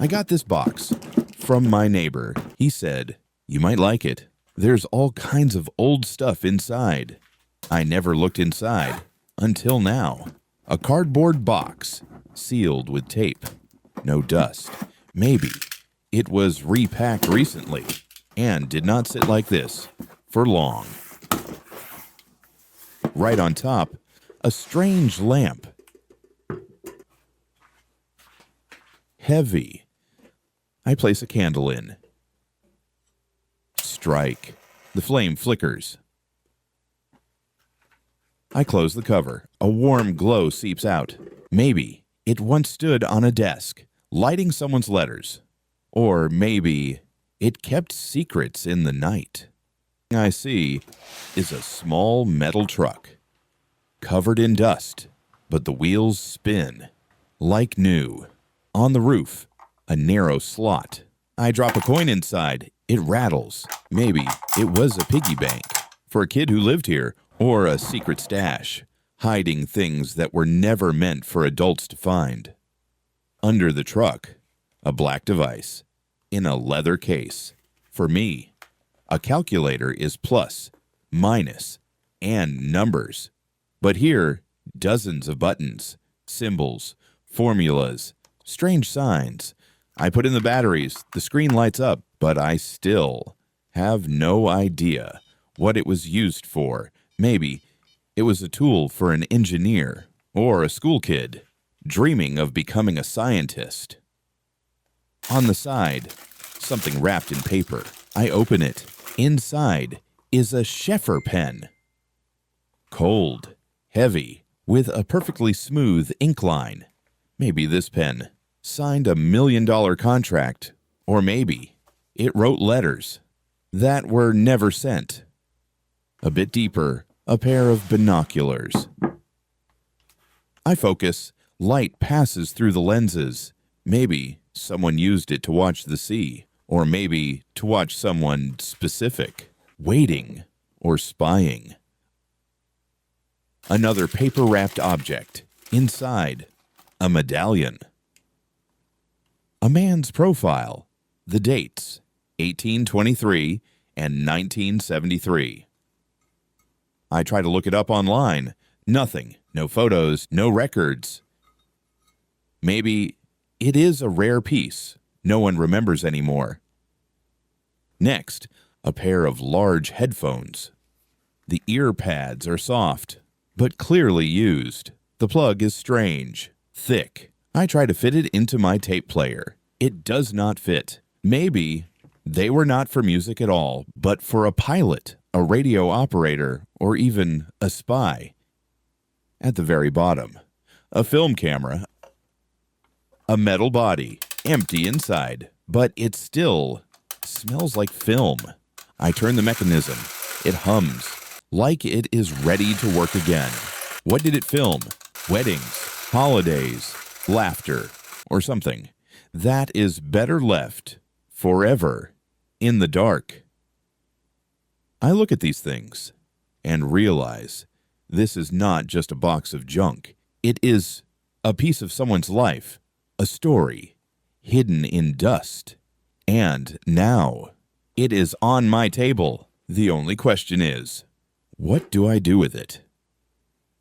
I got this box from my neighbor. He said, "You might like it. There's all kinds of old stuff inside." I never looked inside until now. A cardboard box sealed with tape. No dust. Maybe it was repacked recently and did not sit like this for long. Right on top, a strange lamp. Heavy. I place a candle in. Strike. The flame flickers. I close the cover. A warm glow seeps out. Maybe it once stood on a desk, lighting someone's letters. Or maybe it kept secrets in the night. I see is a small metal truck, covered in dust, but the wheels spin like new. On the roof, a narrow slot. I drop a coin inside. It rattles. Maybe it was a piggy bank for a kid who lived here, or a secret stash, hiding things that were never meant for adults to find. Under the truck, a black device in a leather case. For me, a calculator is plus, minus, and numbers. But here, dozens of buttons, symbols, formulas, strange signs. I put in the batteries, the screen lights up, but I still have no idea what it was used for. Maybe it was a tool for an engineer or a school kid dreaming of becoming a scientist. On the side, something wrapped in paper. I open it. Inside is a Shepherd pen. Cold, heavy, with a perfectly smooth ink line. Maybe this pen signed $1 million contract, or maybe it wrote letters that were never sent. A bit deeper, a pair of binoculars. I focus. Light passes through the lenses. Maybe someone used it to watch the sea, or maybe to watch someone specific, waiting or spying. Another paper-wrapped object. Inside, a medallion. A man's profile. The dates, 1823 and 1973. I try to look it up online. Nothing. No photos, no records. Maybe it is a rare piece no one remembers anymore. Next, a pair of large headphones. The ear pads are soft, but clearly used. The plug is strange, thick. I try to fit it into my tape player. It does not fit. Maybe they were not for music at all, but for a pilot, a radio operator, or even a spy. At the very bottom, a film camera, a metal body, empty inside, but it still smells like film. I turn the mechanism. It hums, like it is ready to work again. What did it film? Weddings, holidays, laughter, or something. That is better left forever in the dark. I look at these things and realize this is not just a box of junk. It is a piece of someone's life, a story hidden in dust. And now it is on my table. The only question is, what do I do with it?